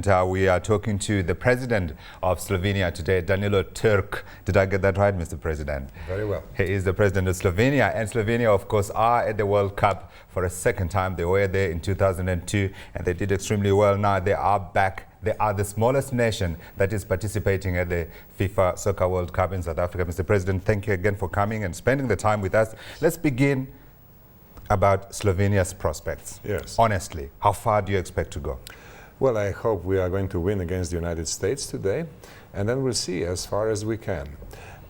President. We are talking to the President of Slovenia today, DaniloTurk. Did I get that right, Mr. President? Very well. He is the President of Slovenia, and Slovenia, of course, are at the World Cup for a second time. They were there in 2002, and they did extremely well. Now they are back. They are the smallest nation that is participating at the FIFA Soccer World Cup in South Africa. Mr. President, thank you again for coming and spending the time with us. Let's begin about Slovenia's prospects. Yes. Honestly, how far do you expect to go? Well, I hope we are going to win against the United States today, and then we'll see as far as we can.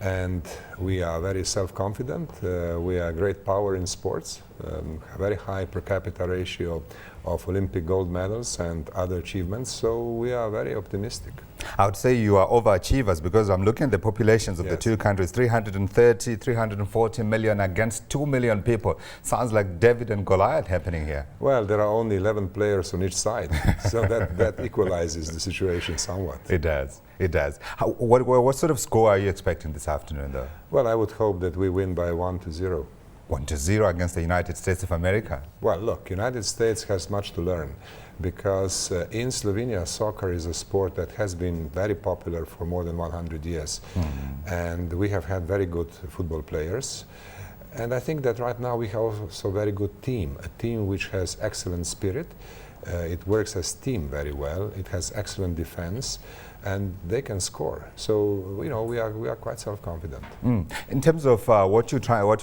And we are very self-confident. We are a great power in sports, a very high per capita ratio of Olympic gold medals and other achievements, so we are very optimistic. I would say you are overachievers, because I'm looking at the populations of the two countries, 330, 340 million against 2 million people. Sounds like David and Goliath happening here. Well, there are only 11 players on each side, so that equalizes the situation somewhat. It does. It does. What sort of score are you expecting this afternoon, though? Well, I would hope that we win by 1-0. 1-0 against the United States of America? Well, look, United States has much to learn, because in Slovenia, soccer is a sport that has been very popular for more than 100 years. And we have had very good football players. And I think that right now we have also a very good team, a team which has excellent spirit. It works as team very well. It has excellent defense, and they can score. So, you know, we are quite self-confident. In terms of what you're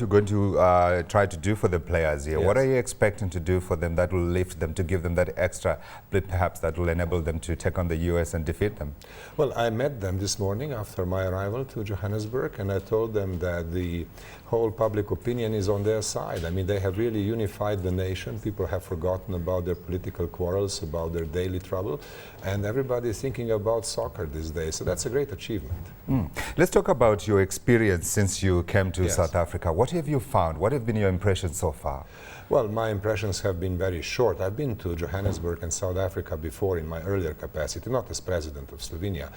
going to try to do for the players here, what are you expecting to do for them that will lift them, to give them that extra bit perhaps that will enable them to take on the US and defeat them? Well, I met them this morning after my arrival to Johannesburg, and I told them that the whole public opinion is on their side. I mean, they have really unified the nation. People have forgotten about their political quarrels, about their daily trouble, and everybody is thinking about soccer these days. So that's a great achievement. Let's talk about your experience since you came to South Africa. What have you found? What have been your impressions so far? Well, my impressions have been very short. I've been to Johannesburg and South Africa before in my earlier capacity, not as President of Slovenia.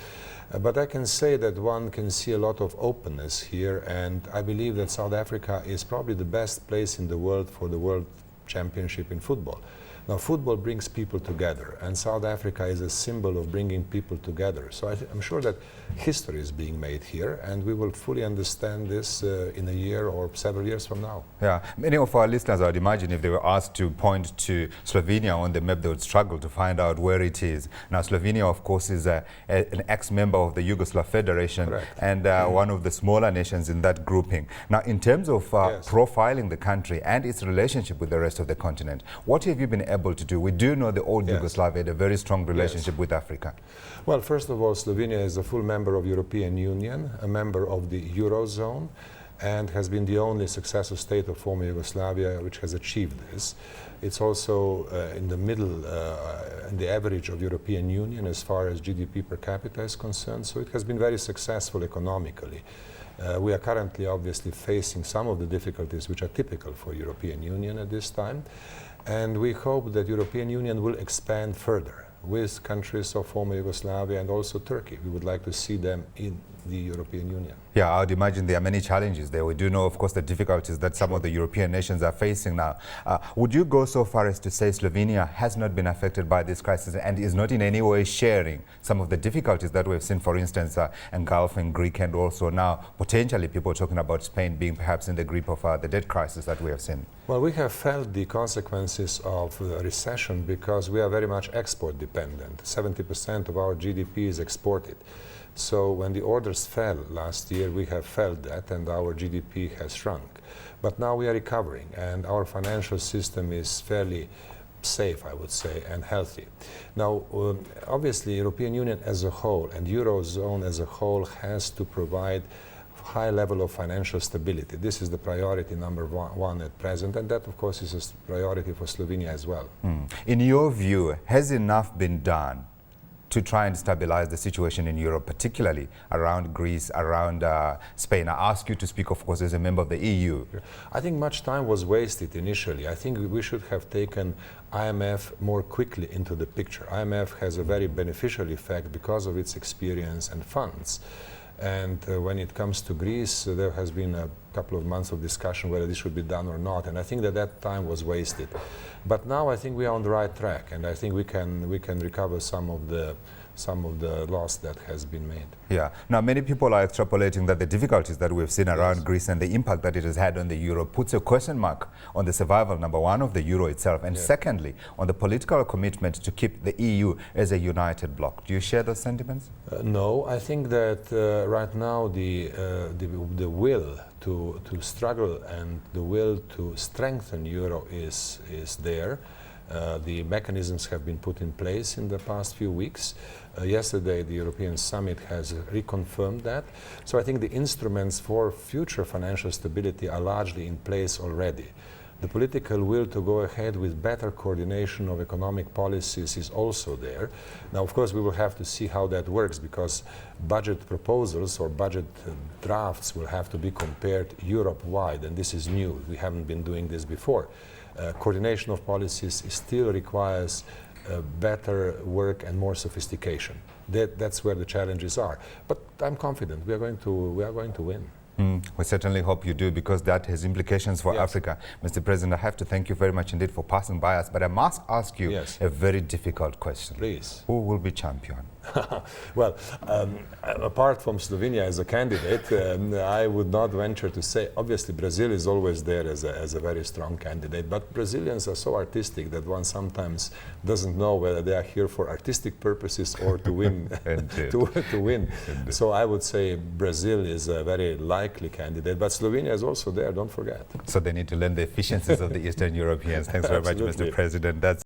But I can say that one can see a lot of openness here, and I believe that South Africa is probably the best place in the world for the World Championship in football. Now, football brings people together, and South Africa is a symbol of bringing people together. So I'm sure that history is being made here, and we will fully understand this in a year or several years from now. Yeah, many of our listeners, I would imagine, if they were asked to point to Slovenia on the map, they would struggle to find out where it is. Now, Slovenia, of course, is an ex-member of the Yugoslav Federation, and one of the smaller nations in that grouping. Now, in terms of profiling the country and its relationship with the rest of the continent, what have you been able to do? We do know the old Yugoslavia had a very strong relationship with Africa. Well, first of all, Slovenia is a full member of European Union, a member of the Eurozone, and has been the only successor state of former Yugoslavia which has achieved this. It's also in the middle, in the average of European Union as far as GDP per capita is concerned, so it has been very successful economically. We are currently obviously facing some of the difficulties which are typical for European Union at this time, and we hope that European Union will expand further with countries of former Yugoslavia and also Turkey. We would like to see them in the European Union. Yeah, I would imagine there are many challenges there. We do know, of course, the difficulties that some of the European nations are facing now. Would you go so far as to say Slovenia has not been affected by this crisis and is not in any way sharing some of the difficulties that we've seen, for instance, engulfing Greek, and also now potentially people talking about Spain being perhaps in the grip of the debt crisis that we have seen? Well, we have felt the consequences of the recession because we are very much export dependent. 70% of our GDP is exported. So when the orders fell last year, we have felt that, and our GDP has shrunk. But now we are recovering, and our financial system is fairly safe, I would say, and healthy. Now, obviously, European Union as a whole and Eurozone as a whole has to provide high level of financial stability. This is the priority number one at present, and that, of course, is a priority for Slovenia as well. In your view, has enough been done to try and stabilize the situation in Europe, particularly around Greece, around Spain? I ask you to speak, of course, as a member of the EU. I think much time was wasted initially. I think we should have taken IMF more quickly into the picture. IMF has a very beneficial effect because of its experience and funds. And when it comes to Greece, there has been a couple of months of discussion whether this should be done or not, and I think that time was wasted. But now I think we are on the right track, and I think we can recover some of the loss that has been made. Yeah. Now, many people are extrapolating that the difficulties that we've seen around Greece and the impact that it has had on the euro puts a question mark on the survival, number one, of the euro itself, and secondly, on the political commitment to keep the EU as a united bloc. Do you share those sentiments? No, I think that right now the will to struggle and the will to strengthen euro is there. The mechanisms have been put in place in the past few weeks. Yesterday, the European Summit has reconfirmed that. So I think the instruments for future financial stability are largely in place already. The political will to go ahead with better coordination of economic policies is also there. Now, of course, we will have to see how that works, because budget proposals or budget drafts will have to be compared Europe-wide, and this is new. We haven't been doing this before. Coordination of policies still requires better work and more sophistication. That's where the challenges are. But I'm confident we are going to win. We certainly hope you do, because that has implications for Africa. Mr. President, I have to thank you very much indeed for passing by us, but I must ask you a very difficult question. Please. Who will be champion? Well, apart from Slovenia as a candidate, I would not venture to say. Obviously, Brazil is always there as a very strong candidate, but Brazilians are so artistic that one sometimes doesn't know whether they are here for artistic purposes or to win. to win. So I would say Brazil is a very likely candidate, but Slovenia is also there, don't forget. So they need to learn the efficiencies of the Eastern Europeans. Thanks very much, Mr. President. That's